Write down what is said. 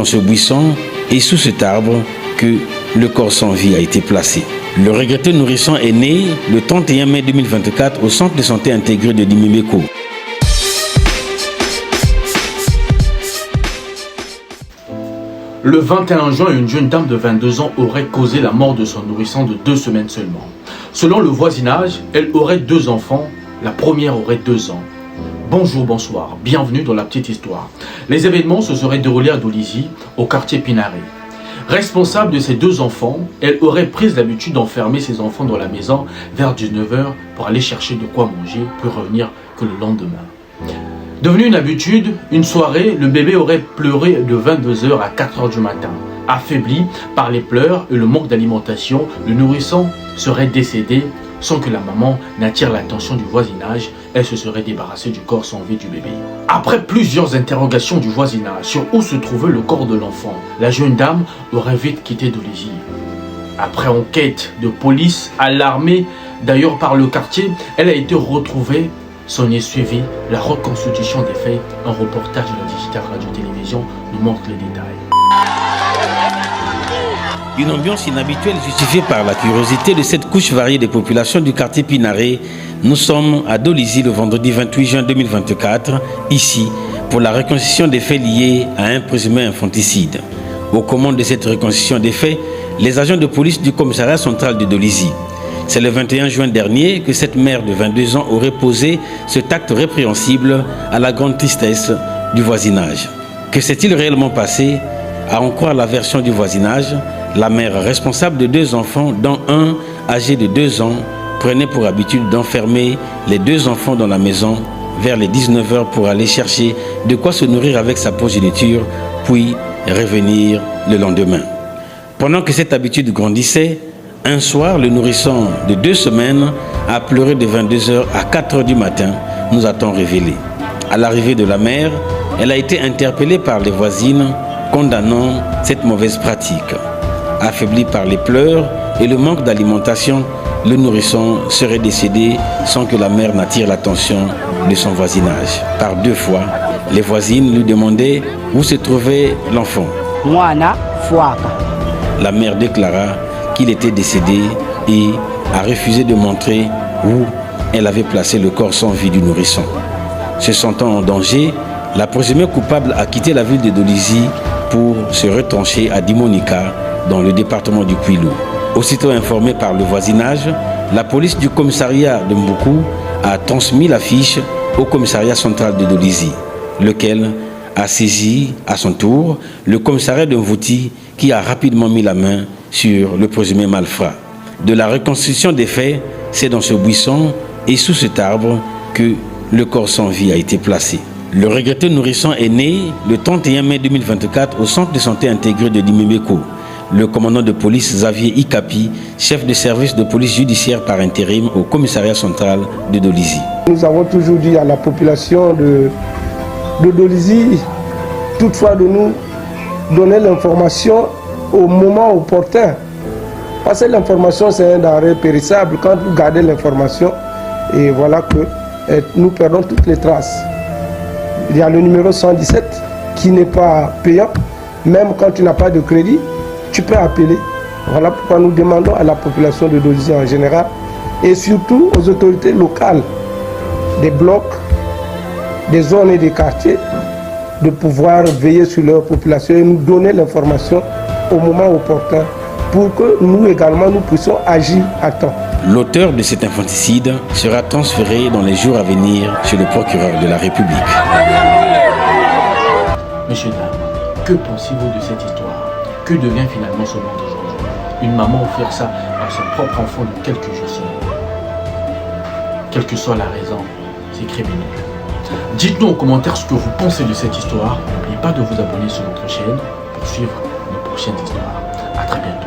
Dans ce buisson et sous cet arbre que le corps sans vie a été placé. Le regretté nourrisson est né le 31 mai 2024 au centre de santé intégré de Dimimeko. Le 21 juin, une jeune dame de 22 ans aurait causé la mort de son nourrisson de 2 semaines seulement. Selon le voisinage, elle aurait 2 enfants. La première aurait 2 ans. Bonjour, bonsoir, bienvenue dans la petite histoire. Les événements se seraient déroulés à Dolisie, au quartier Pinaré. Responsable de ses 2 enfants, elle aurait pris l'habitude d'enfermer ses enfants dans la maison vers 19 h pour aller chercher de quoi manger, puis revenir que le lendemain. Devenu une habitude, une soirée, le bébé aurait pleuré de 22 h à 4 h du matin. Affaibli par les pleurs et le manque d'alimentation, le nourrisson serait décédé sans que la maman n'attire l'attention du voisinage. Elle se serait débarrassée du corps sans vie du bébé. Après plusieurs interrogations du voisinage sur où se trouvait le corps de l'enfant, la jeune dame aurait vite quitté Dolisie. Après enquête de police, alarmée d'ailleurs par le quartier, elle a été retrouvée. S'en est suivi la reconstitution des faits. Un reportage de la Digital Radio-Télévision nous montre les détails. Une ambiance inhabituelle justifiée par la curiosité de cette couche variée des populations du quartier Pinaré. Nous sommes à Dolisie le vendredi 28 juin 2024, ici pour la reconstitution des faits liés à un présumé infanticide. Aux commandes de cette reconstitution des faits, les agents de police du commissariat central de Dolisie. C'est le 21 juin dernier que cette mère de 22 ans aurait posé cet acte répréhensible à la grande tristesse du voisinage. Que s'est-il réellement passé? À en croire la version du voisinage, la mère responsable de 2 enfants, dont un âgé de 2 ans, prenait pour habitude d'enfermer les 2 enfants dans la maison vers les 19 h pour aller chercher de quoi se nourrir avec sa progéniture, puis revenir le lendemain. Pendant que cette habitude grandissait, un soir, le nourrisson de 2 semaines a pleuré de 22 h à 4 h du matin, nous a-t-on révélé. À l'arrivée de la mère, elle a été interpellée par les voisines, condamnant cette mauvaise pratique. Affaibli par les pleurs et le manque d'alimentation, le nourrisson serait décédé sans que la mère n'attire l'attention de son voisinage. Par 2 fois, les voisines lui demandaient où se trouvait l'enfant. La mère déclara qu'il était décédé et a refusé de montrer où elle avait placé le corps sans vie du nourrisson. Se sentant en danger, la présumée coupable a quitté la ville de Dolisie pour se retrancher à Dimonika, dans le département du Kwilu. Aussitôt informée par le voisinage, la police du commissariat de Mboukou a transmis la fiche au commissariat central de Dolisie, lequel a saisi à son tour le commissariat de Mvouti qui a rapidement mis la main sur le présumé malfrat. De la reconstitution des faits, c'est dans ce buisson et sous cet arbre que le corps sans vie a été placé. Le regretté nourrisson est né le 31 mai 2024 au centre de santé intégré de Dimimeko. Le commandant de police Xavier Ikapi, chef de service de police judiciaire par intérim au commissariat central de Dolisie. Nous avons toujours dit à la population de Dolisie, toutefois de nous donner l'information au moment opportun. Parce que l'information c'est un denrée périssable. Quand vous gardez l'information, et voilà que nous perdons toutes les traces. Il y a le numéro 117 qui n'est pas payant. Même quand tu n'as pas de crédit, tu peux appeler. Voilà pourquoi nous demandons à la population de Dolisie en général et surtout aux autorités locales des blocs, des zones et des quartiers de pouvoir veiller sur leur population et nous donner l'information au moment opportun pour que nous également nous puissions agir à temps. L'auteur de cet infanticide sera transféré dans les jours à venir chez le procureur de la République. Messieurs, dames, que pensez-vous de cette histoire? Que devient finalement ce monde aujourd'hui? Une maman offrir ça à son propre enfant de quelques jours seulement. Quelle que soit la raison, c'est criminel. Dites-nous en commentaire ce que vous pensez de cette histoire. N'oubliez pas de vous abonner sur notre chaîne pour suivre nos prochaines histoires. À très bientôt.